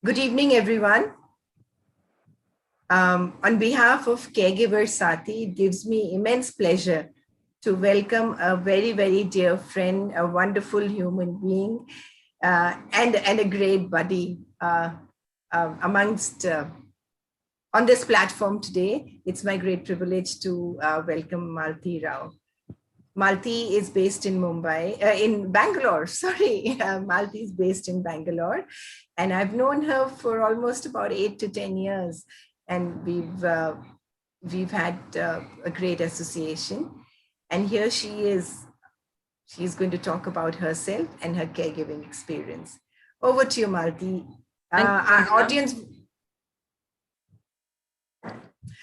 Good evening, everyone. On behalf of Caregiver Saathi, it gives me immense pleasure to welcome a very, very dear friend, a wonderful human being, and a great buddy amongst on this platform today. It's my great privilege to welcome Malathi Rao. Malathi is based in Bangalore, sorry. Malathi is based in Bangalore. And I've known her for almost about 8 to 10 years. And we've had a great association. And here she is. She's going to talk about herself and her caregiving experience. Over to you, Malathi. Our audience,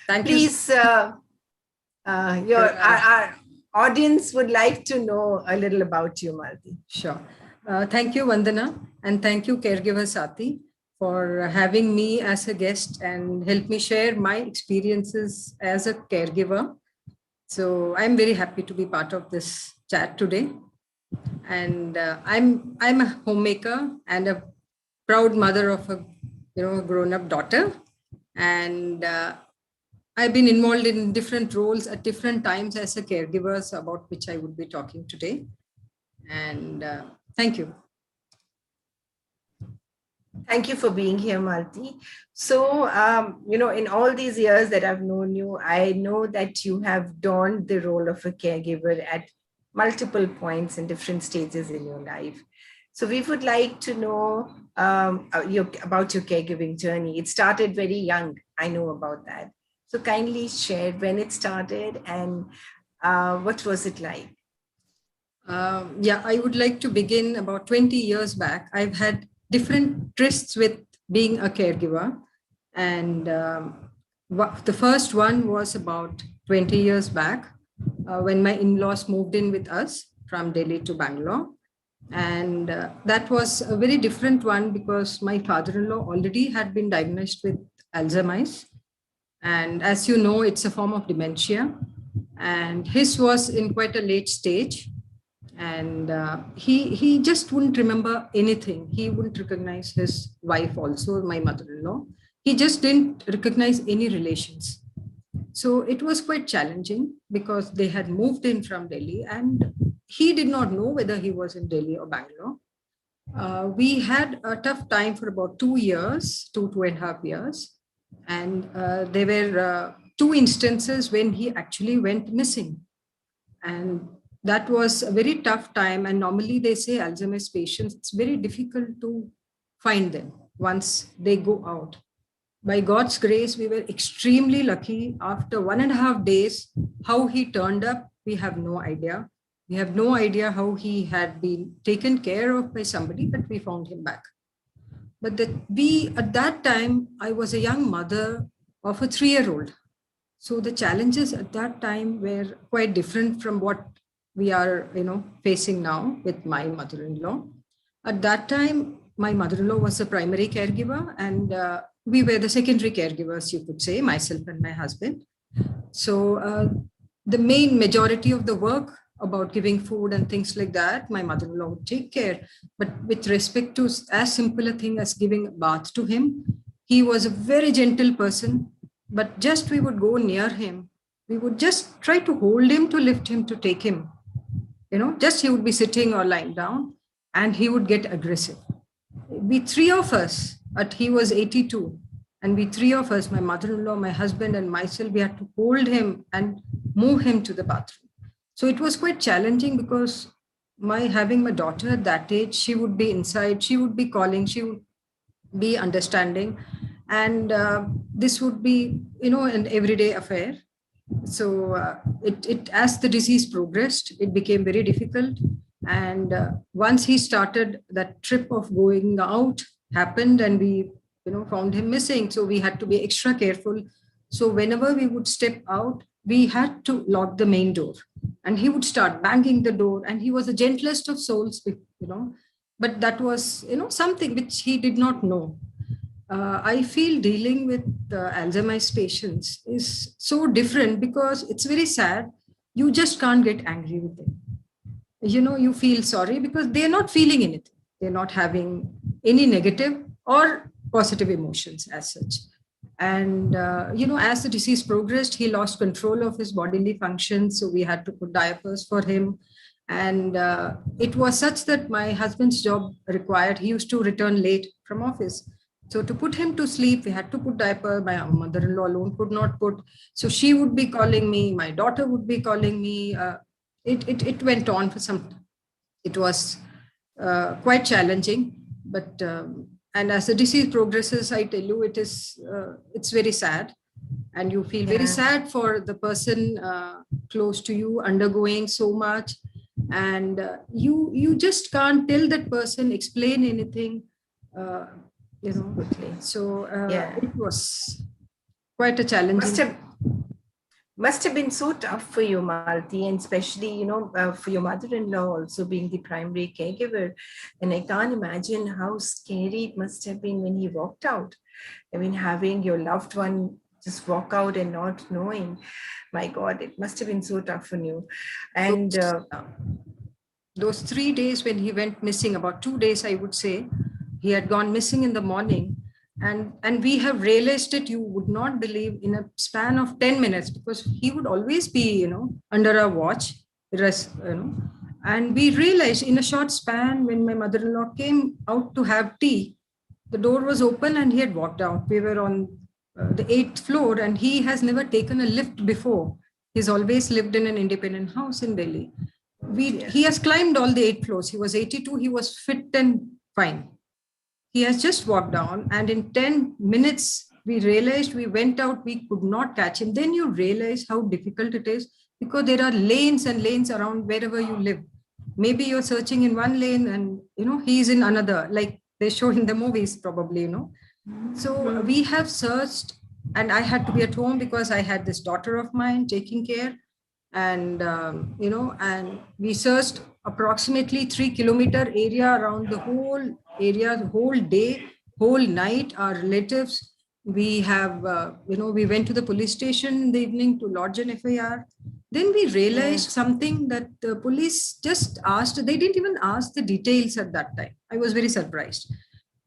please, our audience would like to know a little about you, Malathi. Sure. Thank you, Vandana, and thank you, Caregiver Saathi, for having me as a guest and help me share my experiences as a caregiver. So I'm very happy to be part of this chat today. And I'm a homemaker and a proud mother of a grown-up daughter. And I've been involved in different roles at different times as a caregiver, about which I would be talking today. And thank you. Thank you for being here, Malathi. So, in all these years that I've known you, I know that you have donned the role of a caregiver at multiple points in different stages in your life. So we would like to know about your caregiving journey. It started very young. I know about that. So kindly share when it started and what was it like? I would like to begin about 20 years back. I've had different trysts with being a caregiver. And the first one was about 20 years back when my in-laws moved in with us from Delhi to Bangalore. And that was a very different one because my father-in-law already had been diagnosed with Alzheimer's. And as you know, it's a form of dementia. And his was in quite a late stage. And he just wouldn't remember anything. He wouldn't recognize his wife also, my mother-in-law. He just didn't recognize any relations. So it was quite challenging because they had moved in from Delhi and he did not know whether he was in Delhi or Bangalore. We had a tough time for about 2 years, 2.5 years. And there were 2 instances when he actually went missing. And that was a very tough time. And normally they say Alzheimer's patients, it's very difficult to find them once they go out. By God's grace, we were extremely lucky. After 1.5 days, how he turned up, we have no idea. We have no idea how he had been taken care of by somebody, but we found him back. But at that time, I was a young mother of a 3-year-old. So the challenges at that time were quite different from what we are, facing now with my mother-in-law. At that time, my mother-in-law was the primary caregiver and we were the secondary caregivers, you could say, myself and my husband. So the main majority of the work about giving food and things like that, my mother-in-law would take care. But with respect to as simple a thing as giving a bath to him, he was a very gentle person, but just we would go near him. We would just try to hold him, to lift him, to take him. Just he would be sitting or lying down and he would get aggressive. We 3 of us, he was 82, and we 3 of us, my mother-in-law, my husband and myself, we had to hold him and move him to the bathroom. So it was quite challenging because having my daughter at that age, she would be inside, she would be calling, she would be understanding. And this would be, an everyday affair. So as the disease progressed, it became very difficult. And once he started, that trip of going out happened and we, found him missing. So we had to be extra careful. So whenever we would step out, we had to lock the main door and he would start banging the door, and he was the gentlest of souls, but that was, something which he did not know. I feel dealing with Alzheimer's patients is so different because it's very sad. You just can't get angry with them. You feel sorry because they're not feeling anything. They're not having any negative or positive emotions as such. And, as the disease progressed, he lost control of his bodily functions. So we had to put diapers for him. And it was such that my husband's job required, he used to return late from office. So to put him to sleep, we had to put diaper. My mother-in-law alone could not put. So she would be calling me. My daughter would be calling me. It went on for some time. It was quite challenging. But and as the disease progresses, I tell you, it's very sad. And you feel very sad for the person close to you undergoing so much. And you just can't tell that person, explain anything. So it was quite a challenging. Must have been so tough for you, Malathi, and especially, for your mother-in-law also being the primary caregiver. And I can't imagine how scary it must have been when he walked out. I mean, having your loved one just walk out and not knowing, my God, it must have been so tough on you. And those 3 days when he went missing, about 2 days, I would say, he had gone missing in the morning. And we have realized it, you would not believe, in a span of 10 minutes, because he would always be, under our watch. And we realized in a short span, when my mother-in-law came out to have tea, the door was open and he had walked out. We were on the 8th floor, and he has never taken a lift before. He's always lived in an independent house in Delhi. He has climbed all the 8 floors. He was 82. He was fit and fine. He has just walked down, and in 10 minutes, we realized, we went out, we could not catch him. Then you realize how difficult it is, because there are lanes and lanes around wherever you live. Maybe you're searching in one lane and, he's in another, like they show in the movies probably, So we have searched, and I had to be at home because I had this daughter of mine taking care. And, and we searched approximately 3-kilometer area around the whole area, the whole day, whole night. Our relatives, we have, we went to the police station in the evening to lodge an FIR. Then we realized something, that the police just asked, they didn't even ask the details at that time. I was very surprised.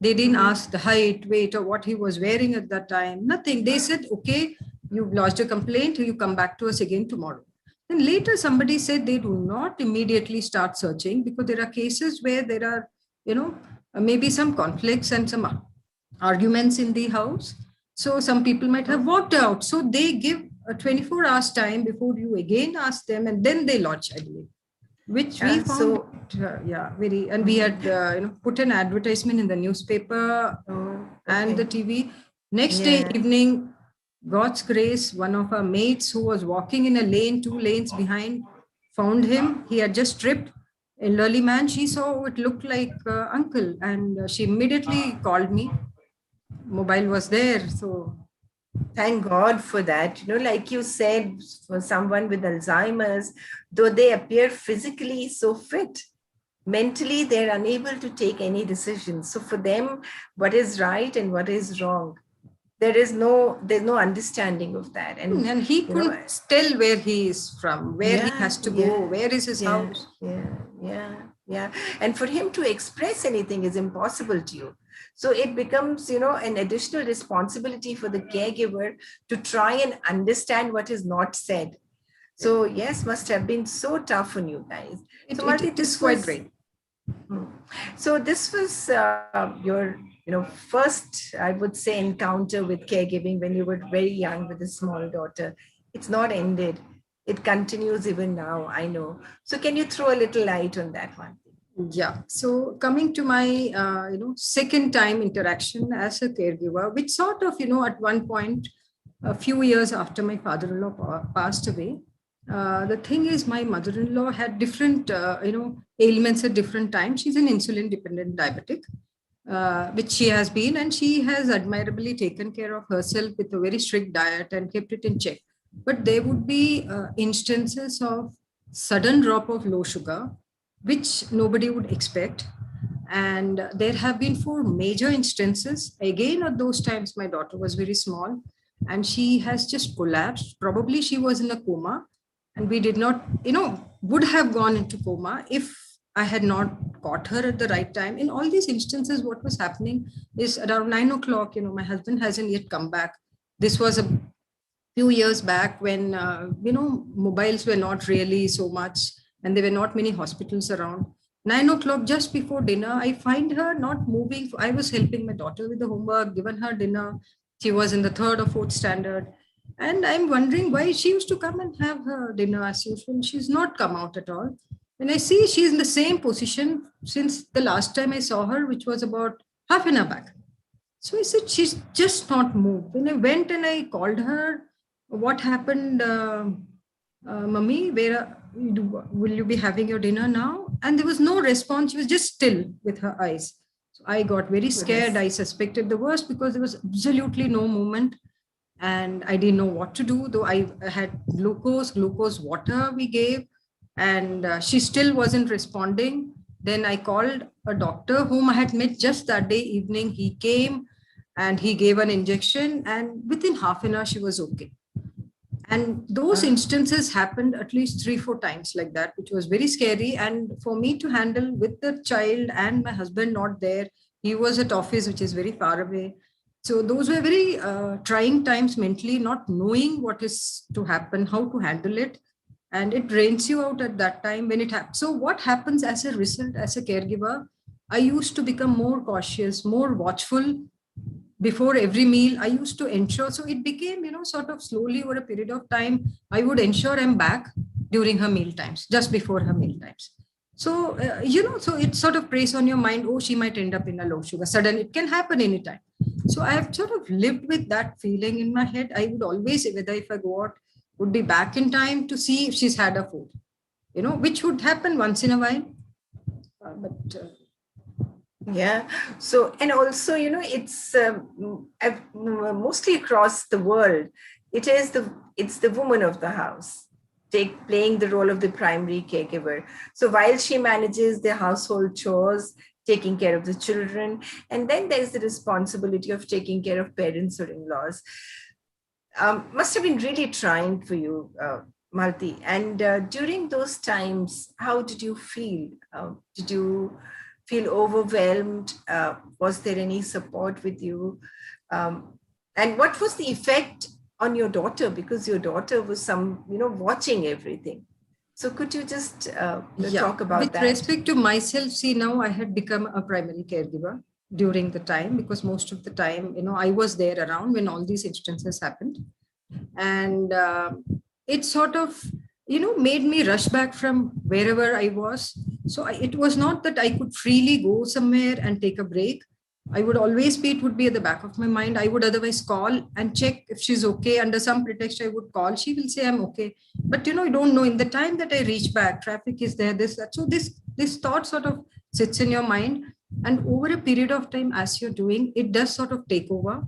They didn't ask the height, weight, or what he was wearing at that time. Nothing. They said, okay, you've lodged a complaint, you come back to us again tomorrow. Then later somebody said they do not immediately start searching, because there are cases where there are, maybe some conflicts and some arguments in the house. So some people might have walked out. So they give a 24 hours time before you again ask them, and then they lodge, I believe, which we found, very, and we had, put an advertisement in the newspaper and the TV. Next day evening, God's grace, one of our mates who was walking in a lane, 2 lanes behind, found him. He had just tripped. Elderly man, she saw it looked like uncle, and she immediately called me. Mobile was there, so thank God for that. Like you said, for someone with Alzheimer's, though they appear physically so fit, mentally they're unable to take any decisions. So for them, what is right and what is wrong, there's no understanding of that. And he couldn't tell where he is from, where he has to go, where is his house. Yeah. And for him to express anything is impossible to you. So it becomes, an additional responsibility for the caregiver to try and understand what is not said. So yes, must have been so tough on you guys. It is quite great. So this was your, first, I would say, encounter with caregiving when you were very young with a small daughter. It's not ended. It continues even now, I know. So can you throw a little light on that one? Yeah. So coming to my, second time interaction as a caregiver, which sort of, at one point, a few years after my father-in-law passed away, the thing is, my mother-in-law had different, ailments at different times. She's an insulin-dependent diabetic, which she has been, and she has admirably taken care of herself with a very strict diet and kept it in check. But there would be instances of sudden drop of low sugar, which nobody would expect. And there have been 4 major instances. Again, at those times, my daughter was very small, and she has just collapsed. Probably she was in a coma, and we did not, would have gone into coma if I had not caught her at the right time. In all these instances, what was happening is around 9 o'clock, my husband hasn't yet come back. This was a few years back when, mobiles were not really so much and there were not many hospitals around. 9 o'clock, just before dinner, I find her not moving. I was helping my daughter with the homework, given her dinner. She was in the third or fourth standard. And I'm wondering why she used to come and have her dinner as usual. She's not come out at all. When I see she's in the same position since the last time I saw her, which was about half an hour back. So I said, she's just not moved. When I went and I called her, what happened, Mummy, will you be having your dinner now? And there was no response. She was just still with her eyes. So I got very scared. I suspected the worst because there was absolutely no movement. And I didn't know what to do, though I had glucose water we gave, and she still wasn't responding. Then I called a doctor whom I had met just that day evening. He came and he gave an injection, and within half an hour, she was okay. And those instances happened at least 3-4 times like that, which was very scary. And for me to handle with the child and my husband not there, he was at office, which is very far away. So those were very trying times mentally, not knowing what is to happen, how to handle it. And it drains you out at that time when it happens. So what happens as a result, as a caregiver, I used to become more cautious, more watchful. Before every meal, I used to ensure. So it became, sort of slowly over a period of time, I would ensure I'm back during her meal times, just before her meal times. So, so it sort of preys on your mind, oh, she might end up in a low sugar. Sudden, it can happen anytime. So I have sort of lived with that feeling in my head. I would always, whether if I go out, would be back in time to see if she's had her food, which would happen once in a while. Yeah. So, and also, it's mostly across the world. It's the woman of the house playing the role of the primary caregiver. So while she manages the household chores, taking care of the children, and then there's the responsibility of taking care of parents or in-laws. Must have been really trying for you, Malathi. And during those times, how did you feel? Did you feel overwhelmed? Was there any support with you? And what was the effect on your daughter? Because your daughter was watching everything. So could you just talk about that? With respect to myself, see, now I had become a primary caregiver during the time, because most of the time, I was there around when all these instances happened. And it sort of, made me rush back from wherever I was. So it was not that I could freely go somewhere and take a break. I would always it would be at the back of my mind. I would otherwise call and check if she's okay. Under some pretext, I would call. She will say, I'm okay. But, I don't know. In the time that I reach back, traffic is there, this, that. So this thought sort of sits in your mind. And over a period of time, as you're doing, it does sort of take over,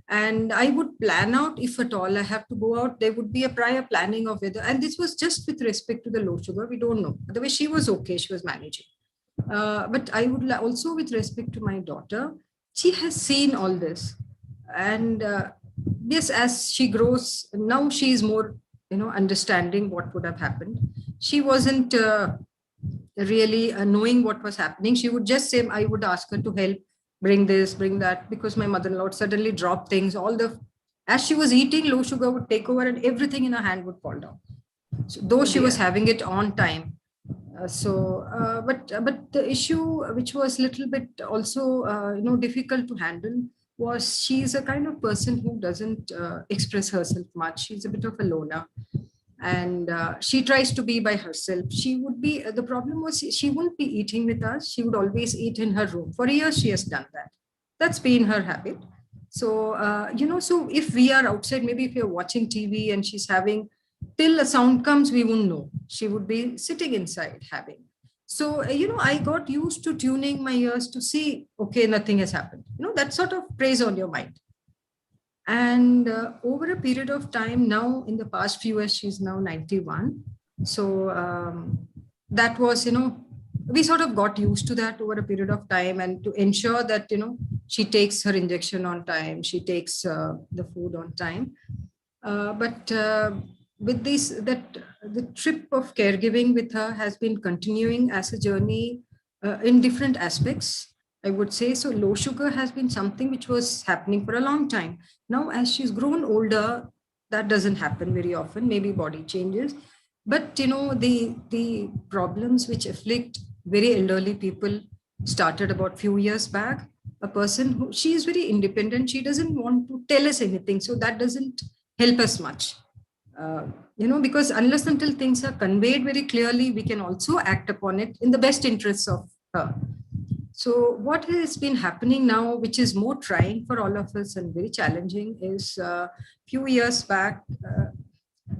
and I would plan out, if at all I have to go out, there would be a prior planning of whether, and this was just with respect to the low sugar, we don't know. Otherwise, she was okay, she was managing. But I would also, with respect to my daughter, she has seen all this. And yes, as she grows, now she is more, understanding what would have happened. She wasn't really knowing what was happening. She would just say, I would ask her to help, bring this, bring that, because my mother-in-law would suddenly drop things. As she was eating, low sugar would take over and everything in her hand would fall down. So, though she was having it on time. But the issue, which was a little bit also, difficult to handle, was she's a kind of person who doesn't express herself much. She's a bit of a loner. And she tries to be by herself. She would be, the problem was she wouldn't be eating with us. She would always eat in her room. For years, she has done that. That's been her habit. So, so if we are outside, maybe if you're watching TV and she's having, till a sound comes, we won't know. She would be sitting inside having. So, I got used to tuning my ears to see, okay, nothing has happened. That sort of preys on your mind. And over a period of time now, in the past few years, she's now 91. So that was, we sort of got used to that over a period of time, and to ensure that, she takes her injection on time, she takes the food on time. But with this, that the trip of caregiving with her has been continuing as a journey in different aspects, I would say. So low sugar has been something which was happening for a long time. Now, as she's grown older, that doesn't happen very often. Maybe body changes, but the problems which afflict very elderly people started about few years back. A person who, she is very independent, she doesn't want to tell us anything, so that doesn't help us much. Because unless until things are conveyed very clearly, we can also act upon it in the best interests of her. So what has been happening now, which is more trying for all of us and very challenging, is a few years back,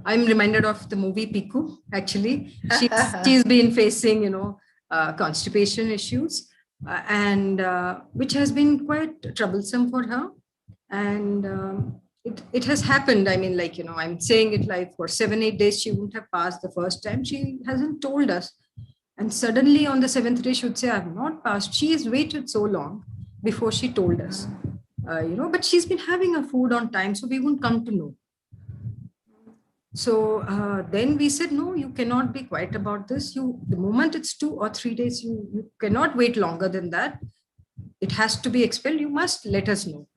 I'm reminded of the movie Piku. Actually, she's been facing, constipation issues, and which has been quite troublesome for her. And it has happened. I mean, I'm saying it like for 7-8 days, she wouldn't have passed the first time. She hasn't told us. And suddenly on the 7th day, she would say, I've not passed. She has waited so long before she told us, but she's been having her food on time, so we wouldn't come to know. So then we said, no, you cannot be quiet about this. The moment it's 2 or 3 days, you cannot wait longer than that. It has to be expelled. You must let us know.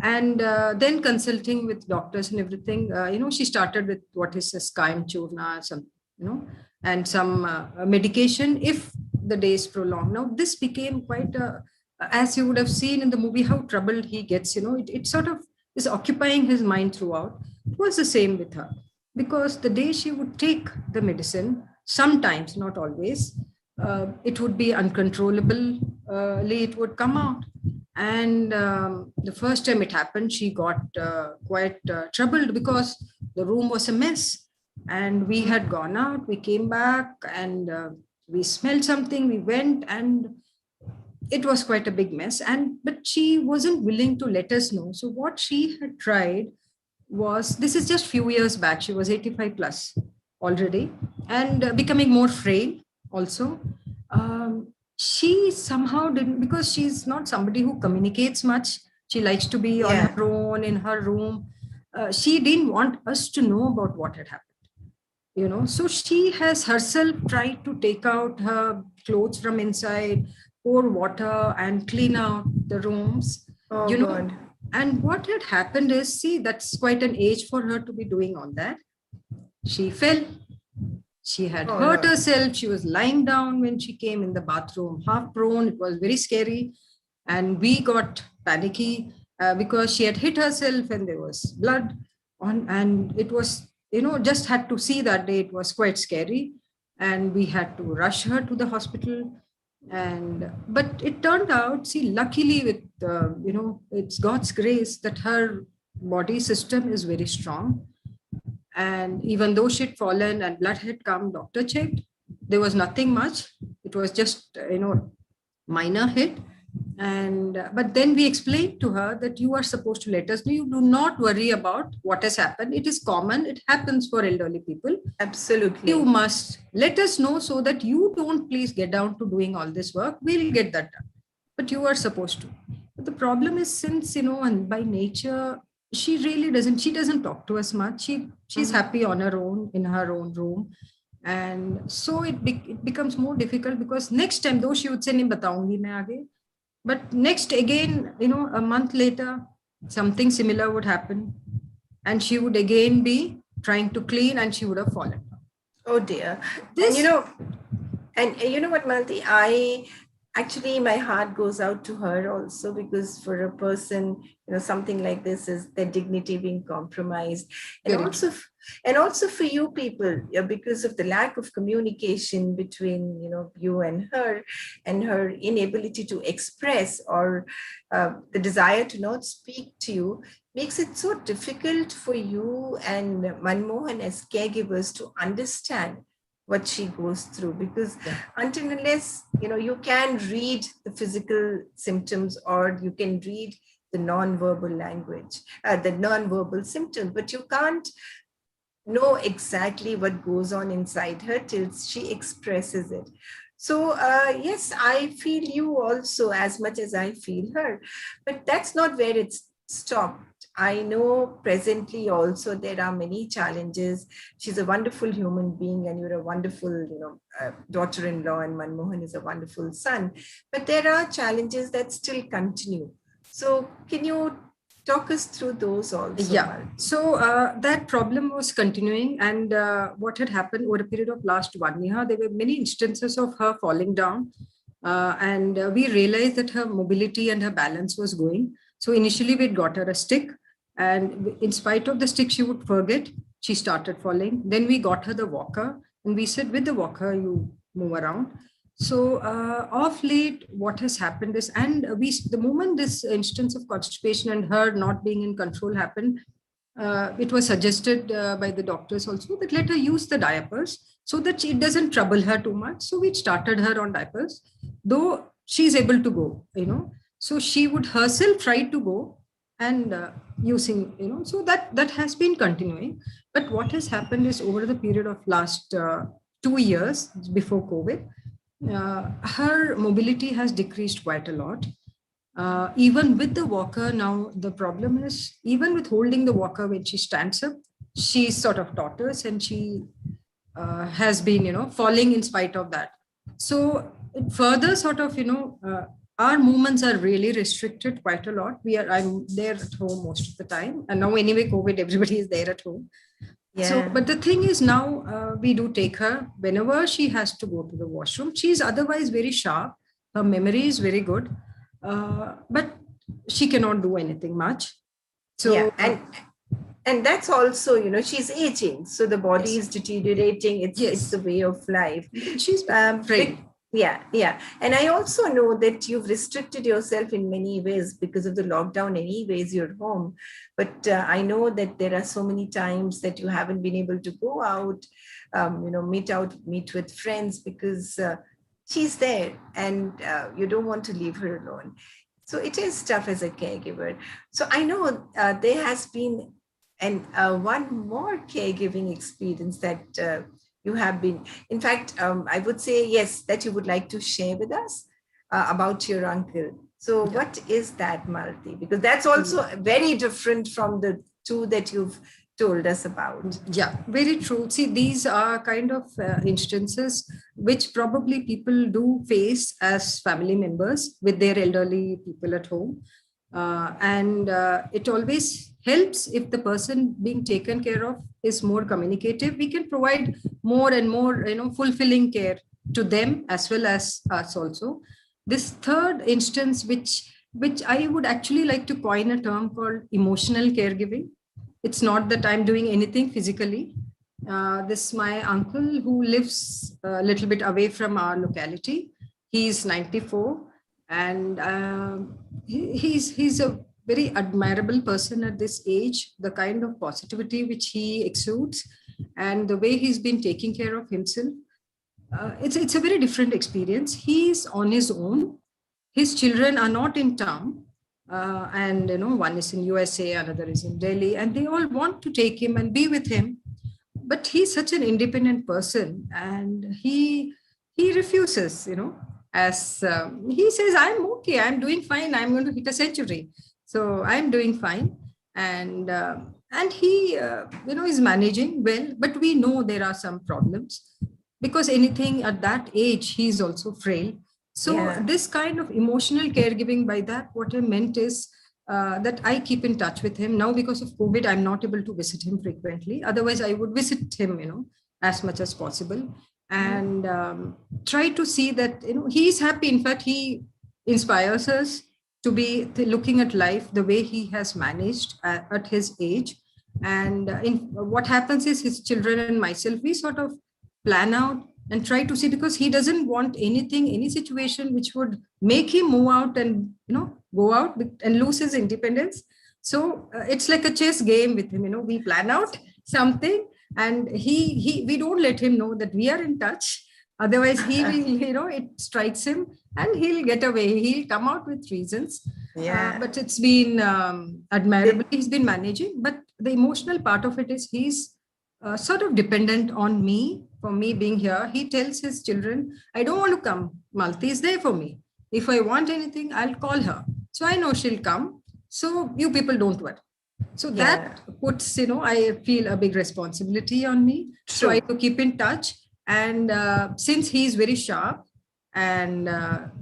And then consulting with doctors and everything, she started with what is a Skyme Churna, some, and some medication if the days prolong. Now, this became quite, as you would have seen in the movie, how troubled he gets, it sort of is occupying his mind throughout. It was the same with her, because the day she would take the medicine, sometimes, not always, it would be uncontrollably, it would come out. And the first time it happened, she got quite troubled because the room was a mess. And we had gone out, we came back, and we smelled something, we went, and it was quite a big mess. But she wasn't willing to let us know. So what she had tried was, this is just few years back, she was 85 plus already, and becoming more frail also. She somehow didn't, because she's not somebody who communicates much. She likes to be on her own in her room. She didn't want us to know about what had happened. So she has herself tried to take out her clothes from inside, pour water, and clean out the rooms. God. And what had happened is, see, that's quite an age for her to be doing all that. She fell. She had hurt herself. She was lying down when she came in the bathroom, half prone. It was very scary. And we got panicky because she had hit herself and there was blood on. And it was, just had to see that day. It was quite scary. And we had to rush her to the hospital. But it turned out, see, luckily with, it's God's grace that her body system is very strong. And even though she'd fallen and blood had come, doctor checked, there was nothing much. It was just, minor hit. But then we explained to her that you are supposed to let us know. You do not worry about what has happened. It is common. It happens for elderly people. Absolutely. You must let us know so that you don't please get down to doing all this work. We'll get that done. But you are supposed to. But the problem is, since, and by nature, she really doesn't talk to us much. She's happy on her own, in her own room. And so it becomes more difficult, because next time, though she would say, nahi bataungi main aage, but next again, a month later, something similar would happen. And she would again be trying to clean and she would have fallen. Oh dear. And you know what, Malathi, actually, my heart goes out to her also, because for a person, something like this is their dignity being compromised. And also for you people, because of the lack of communication between, you and her inability to express, or the desire to not speak to you, makes it so difficult for you and Manmohan as caregivers to understand what she goes through, because until unless you can read the physical symptoms, or you can read the non-verbal language, the non-verbal symptoms, but you can't know exactly what goes on inside her till she expresses it. So yes, I feel you also as much as I feel her, but that's not where it's stopped. I know presently also there are many challenges. She's a wonderful human being, and you're a wonderful, daughter-in-law, and Manmohan is a wonderful son. But there are challenges that still continue. So can you talk us through those also, Yeah. Malti? So that problem was continuing, and what had happened over a period of last 1 year, there were many instances of her falling down, and we realized that her mobility and her balance was going. So initially, we got her a stick, and in spite of the stick, she would forget. She started falling. Then we got her the walker, and we said, with the walker, you move around. So of late, what has happened is, and the moment this instance of constipation and her not being in control happened, it was suggested by the doctors also that let her use the diapers so that it doesn't trouble her too much. So we started her on diapers, though she's able to go, So she would herself try to go and using, so that has been continuing. But what has happened is over the period of last 2 years before COVID, her mobility has decreased quite a lot. Even with the walker, now the problem is even with holding the walker when she stands up, she sort of totters and she has been, falling in spite of that. So it further sort of, our movements are really restricted quite a lot. I'm there at home most of the time, and now anyway, COVID, everybody is there at home. Yeah. So, but the thing is now we do take her whenever she has to go to the washroom. She's otherwise very sharp. Her memory is very good, but she cannot do anything much. So, yeah, and that's also, she's aging, so the body Yes. is deteriorating. It's the way of life. She's frail. Yeah. And I also know that you've restricted yourself in many ways because of the lockdown. Anyways, you're home. But I know that there are so many times that you haven't been able to go out, meet with friends because she's there and you don't want to leave her alone. So it is tough as a caregiver. So I know there has been one more caregiving experience that you have been, in fact, I would say, yes, that you would like to share with us about your uncle. So what is that, Malati? Because that's also very different from the two that you've told us about. Yeah, very true. See, these are kind of instances which probably people do face as family members with their elderly people at home. And it always helps if the person being taken care of is more communicative. We can provide more and more, fulfilling care to them as well as us also. This third instance, which I would actually like to coin a term called emotional caregiving. It's not that I'm doing anything physically. This my uncle who lives a little bit away from our locality. He's 94, and he's a very admirable person at this age. The kind of positivity which he exudes, and the way he's been taking care of himself, it's a very different experience. He's on his own. His children are not in town, and one is in USA, another is in Delhi, and they all want to take him and be with him. But he's such an independent person, and he refuses. As he says, I'm okay, I'm doing fine, I'm going to hit a century, so I'm doing fine, and he is managing well. But we know there are some problems because anything at that age, he's also frail. So this kind of emotional caregiving, by that, what I meant is that I keep in touch with him. Now, because of COVID, I'm not able to visit him frequently. Otherwise, I would visit him, as much as possible and try to see that, he's happy. In fact, he inspires us to be looking at life the way he has managed at his age. And what happens is his children and myself, we sort of plan out and try to see, because he doesn't want any situation which would make him move out and go out and lose his independence. So it's like a chess game with him. We plan out something, and we don't let him know that we are in touch. Otherwise, he will, it strikes him and he'll get away. He'll come out with reasons. But it's been admirable. He's been managing. But the emotional part of it is he's sort of dependent on me. For me being here, he tells his children, I don't want to come. Malati is there for me. If I want anything, I'll call her. So I know she'll come. So you people don't worry. So Yeah, that puts, I feel a big responsibility on me. So I true. have to keep in touch. And since he's very sharp and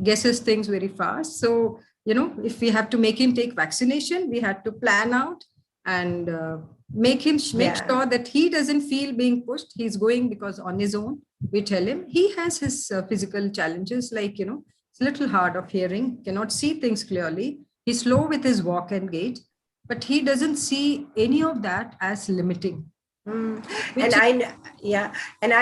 guesses things very fast, so, if we have to make him take vaccination, we had to plan out and make Yeah. sure that he doesn't feel being pushed. He's going because on his own. We tell him he has his physical challenges, like, it's a little hard of hearing, cannot see things clearly. He's slow with his walk and gait, but he doesn't see any of that as limiting, Mm. And which is, yeah, and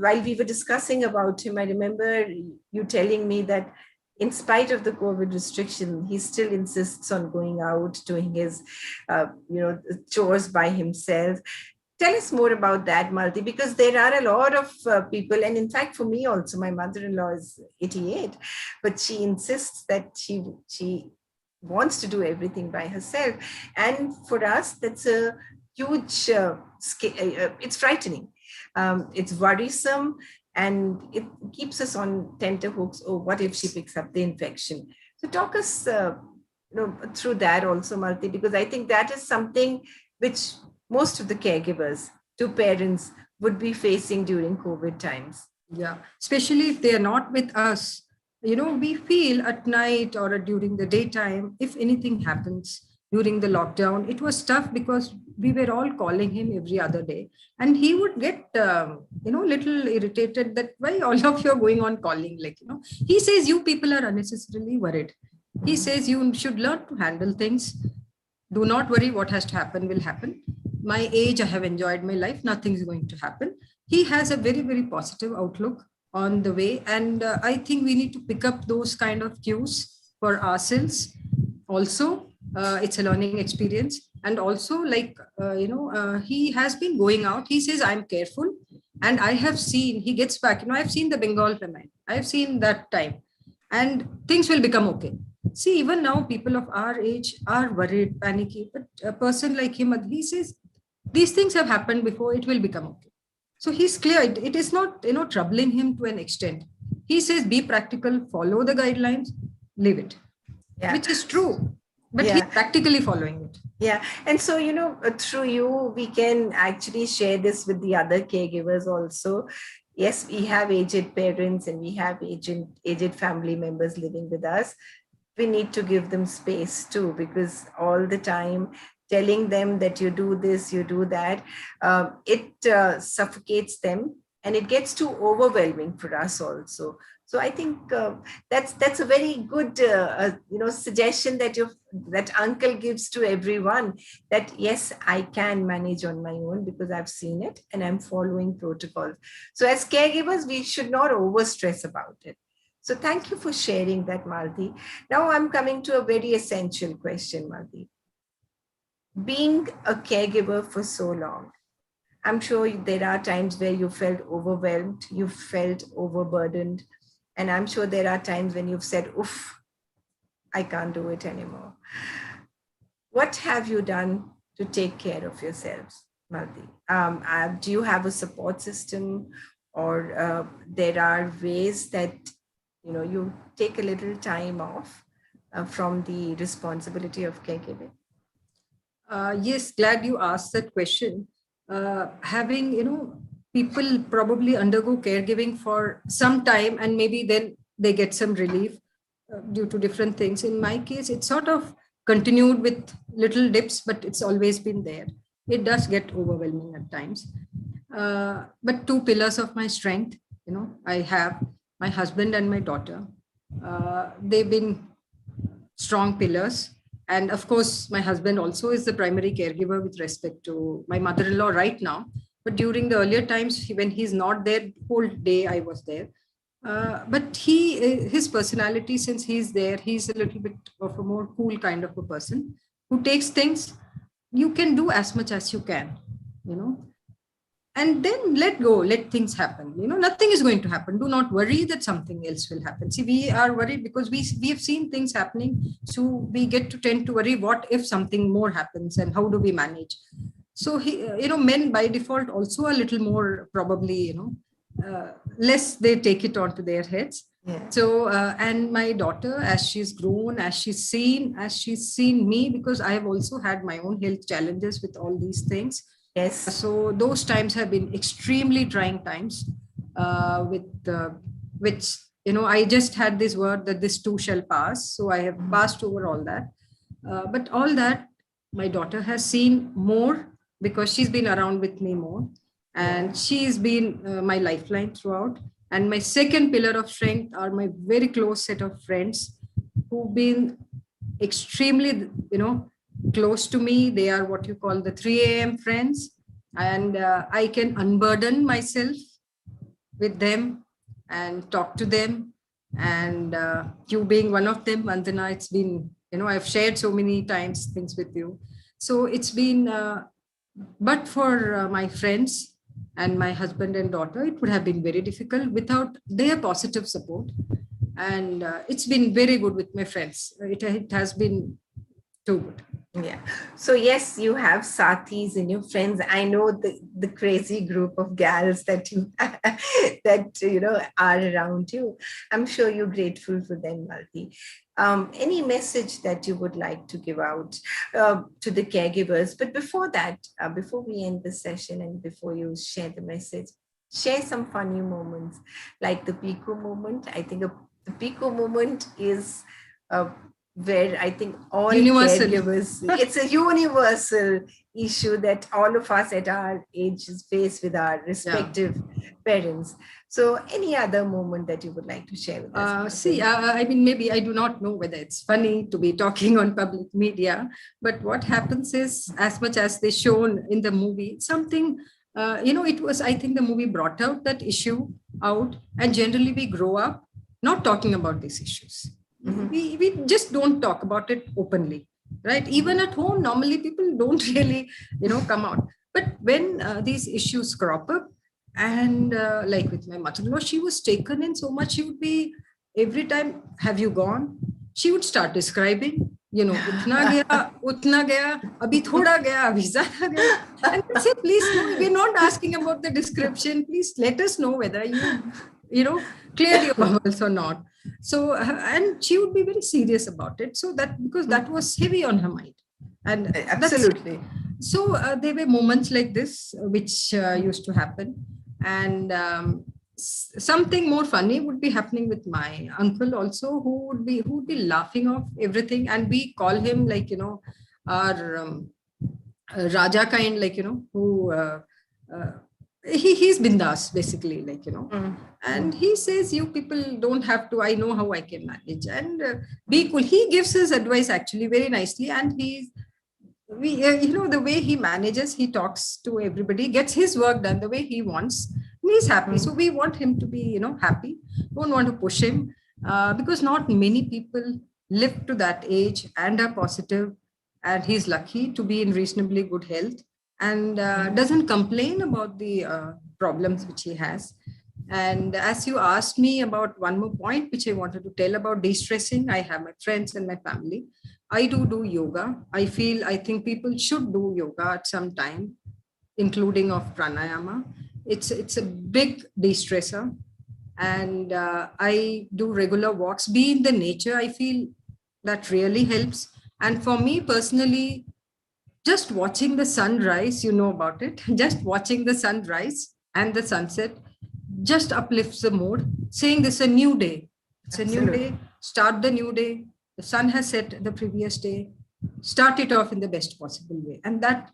while we were discussing about him, I remember you telling me that in spite of the COVID restriction, he still insists on going out, doing his, chores by himself. Tell us more about that, Malti, because there are a lot of people, and in fact, for me also, my mother-in-law is 88, but she insists that she wants to do everything by herself, and for us, that's a huge. It's frightening. It's worrisome, and it keeps us on tenterhooks. Oh, what if she picks up the infection? So talk us, through that also, Malti, because I think that is something which most of the caregivers to parents would be facing during COVID times. yeah, especially if they are not with us. We feel at night or during the daytime, if anything happens during the lockdown, it was tough because we were all calling him every other day. And he would get, little irritated that why all of you are going on calling. Like, he says, you people are unnecessarily worried. He says, you should learn to handle things. Do not worry, what has to happen will happen. My age, I have enjoyed my life, nothing is going to happen. He has a very, very positive outlook on the way, and I think we need to pick up those kind of cues for ourselves also. It's a learning experience, and also, like, he has been going out, he says I'm careful, and I have seen he gets back, I've seen the Bengal famine, I've seen that time, and things will become okay. See, even now, people of our age are worried, panicky, but a person like him, he says, these things have happened before, it will become okay. So he's clear, it is not, troubling him to an extent. He says, be practical, follow the guidelines, leave it, Yeah. which is true, but he's Yeah. practically following it. Yeah. And so, through you, we can actually share this with the other caregivers also. Yes, we have aged parents and we have aged family members living with us. We need to give them space too, because all the time telling them that you do this, you do that, it suffocates them, and it gets too overwhelming for us also. So I think that's a very good suggestion that uncle gives to everyone, that yes, I can manage on my own because I've seen it and I'm following protocols. So as caregivers, we should not overstress about it. So thank you for sharing that, Malti. Now I'm coming to a very essential question, Malti. Being a caregiver for so long, I'm sure there are times where you felt overwhelmed, you felt overburdened, and I'm sure there are times when you've said, oof, I can't do it anymore. What have you done to take care of yourselves, Malti? Do you have a support system, or there are ways that you take a little time off from the responsibility of caregiving? Yes, glad you asked that question. Having, people probably undergo caregiving for some time and maybe then they get some relief due to different things. In my case, it's sort of continued with little dips, but it's always been there. It does get overwhelming at times. But two pillars of my strength, I have my husband and my daughter. They've been strong pillars. And of course, my husband also is the primary caregiver with respect to my mother-in-law right now. But during the earlier times, when he's not there, whole day I was there. But his personality, since he's there, he's a little bit of a more cool kind of a person who takes things. You can do as much as you can, you know, and then let go, let things happen. Nothing is going to happen. Do not worry that something else will happen. See, we are worried because we have seen things happening, so we get to tend to worry, what if something more happens and how do we manage? So men by default also a little more probably, less they take it onto their heads. Yeah. So, and my daughter, as she's grown, as she's seen me, because I have also had my own health challenges with all these things. Yes. So those times have been extremely trying times, with which, I just had this word that this too shall pass. So I have passed over all that. But all that, my daughter has seen more because she's been around with me more. And she's been my lifeline throughout. And my second pillar of strength are my very close set of friends who've been extremely, close to me. They are what you call the 3 a.m. friends. And I can unburden myself with them and talk to them. And you being one of them, Vandana, it's been, I've shared so many times things with you. So it's been, but for my friends and my husband and daughter, it would have been very difficult without their positive support. And it's been very good with my friends. It has been too good. Yeah. So yes, you have Sathis and your friends. I know the crazy group of gals that you that are around you. I'm sure you're grateful for them, Malathi. Any message that you would like to give out to the caregivers? But before that, before we end the session and before you share the message, share some funny moments like the Pico moment. I think the Pico moment is where I think all Universal. caregivers, it's a universal issue that all of us at our ages face with our respective parents. So any other moment that you would like to share with us? I mean, maybe I do not know whether it's funny to be talking on public media, but what happens is, as much as they shown in the movie, something, it was, I think the movie brought out that issue out, and generally we grow up not talking about these issues. We just don't talk about it openly, right? Even at home, normally people don't really, come out. But when these issues crop up, and like with my mother-in-law, she was taken in so much. She would be every time, have you gone? She would start describing, utna gaya, abhi thoda gaya, abhi zyada gaya. And I'd say, please, no, we're not asking about the description. Please let us know whether cleared your bubbles or not. So, and she would be very serious about it. So that, because that was heavy on her mind. And absolutely. So there were moments like this which used to happen. And something more funny would be happening with my uncle also, who would be laughing off everything. And we call him our Raja kind, who he's bindas basically, and he says, you people don't have to, I know how I can manage, and be cool. He gives his advice actually very nicely, and the way he manages, he talks to everybody, gets his work done the way he wants, and he's happy. So we want him to be happy, don't want to push him, because not many people live to that age and are positive, and he's lucky to be in reasonably good health, and doesn't complain about the problems which he has. And as you asked me about one more point which I wanted to tell about de-stressing, I have my friends and my family. I do yoga. I think people should do yoga at some time, including of pranayama. It's a big de-stressor. And I do regular walks, be in the nature. I feel that really helps. And for me personally, just watching the sunrise, about it, just watching the sunrise and the sunset just uplifts the mood, saying this is a new day. It's Absolutely. A new day, start the new day. The sun has set the previous day, start it off in the best possible way. And that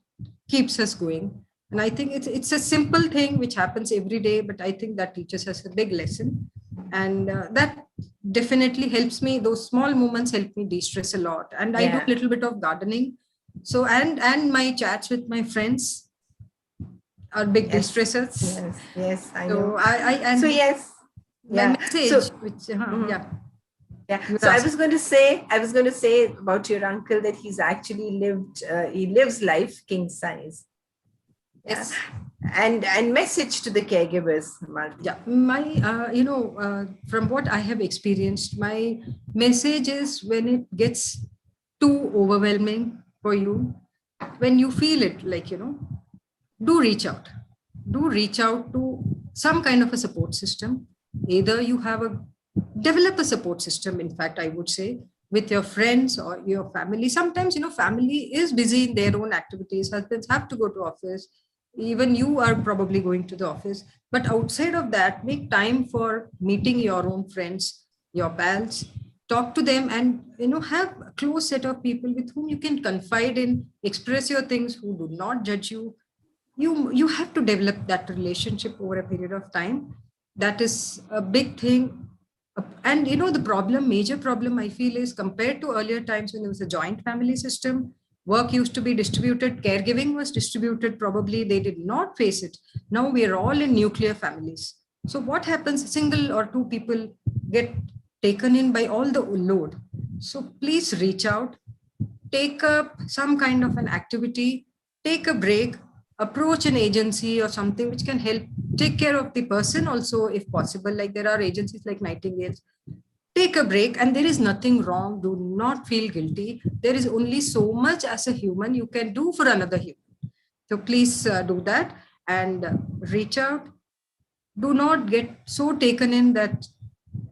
keeps us going. And I think it's a simple thing which happens every day, but I think that teaches us a big lesson. And that definitely helps me. Those small moments help me de-stress a lot. And I do a little bit of gardening. So, and my chats with my friends are big de-stressors. Yes, I know. So yes. My message, which, So I was going to say about your uncle that he's actually he lives life king size. Yes. And message to the caregivers, Malathi. Yeah, my from what I have experienced, my message is, when it gets too overwhelming for you, when you feel it, do reach out. Do reach out to some kind of a support system. Either you have a develop a support system, in fact, I would say, with your friends or your family. Sometimes, family is busy in their own activities. Husbands have to go to office. Even you are probably going to the office. But outside of that, make time for meeting your own friends, your pals, talk to them, and have a close set of people with whom you can confide in, express your things, who do not judge you. You have to develop that relationship over a period of time. That is a big thing. And the major problem I feel is, compared to earlier times when there was a joint family system, work used to be distributed, caregiving was distributed, probably they did not face it. Now we are all in nuclear families. So what happens? Single or two people get taken in by all the load. So please reach out, take up some kind of an activity, take a break, approach an agency or something which can help take care of the person also, if possible. Like, there are agencies like Nightingales. Take a break, and there is nothing wrong. Do not feel guilty. There is only so much as a human you can do for another human. So please do that, and reach out. Do not get so taken in. That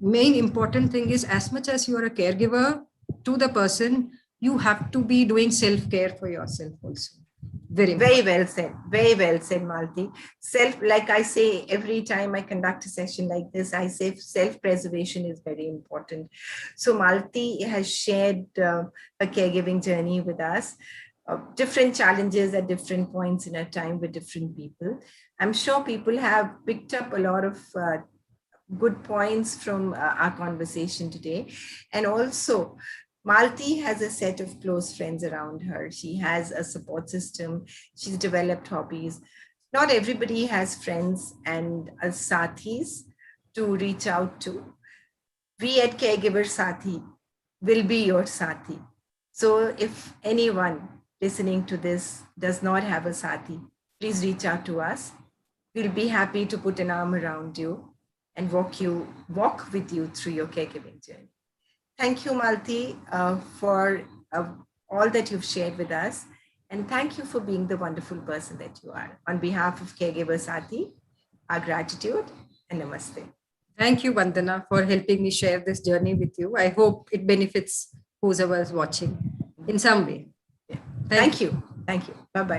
main important thing is, as much as you are a caregiver to the person, you have to be doing self-care for yourself also. Very Very important. well said. Very well said, Malti. Like I say, every time I conduct a session like this, I say self-preservation is very important. So Malti has shared a caregiving journey with us, different challenges at different points in a time with different people. I'm sure people have picked up a lot of good points from our conversation today. And also, Malti has a set of close friends around her. She has a support system. She's developed hobbies. Not everybody has friends and sathis to reach out to. We at Caregiver Saathi will be your sathi. So if anyone listening to this does not have a sathi, please reach out to us. We'll be happy to put an arm around you and walk with you through your caregiving journey. Thank you, Malti, for all that you've shared with us. And thank you for being the wonderful person that you are. On behalf of Caregiver Saathi, our gratitude and namaste. Thank you, Vandana, for helping me share this journey with you. I hope it benefits whoever is watching in some way. Yeah. Thank you. Thank you. Bye-bye.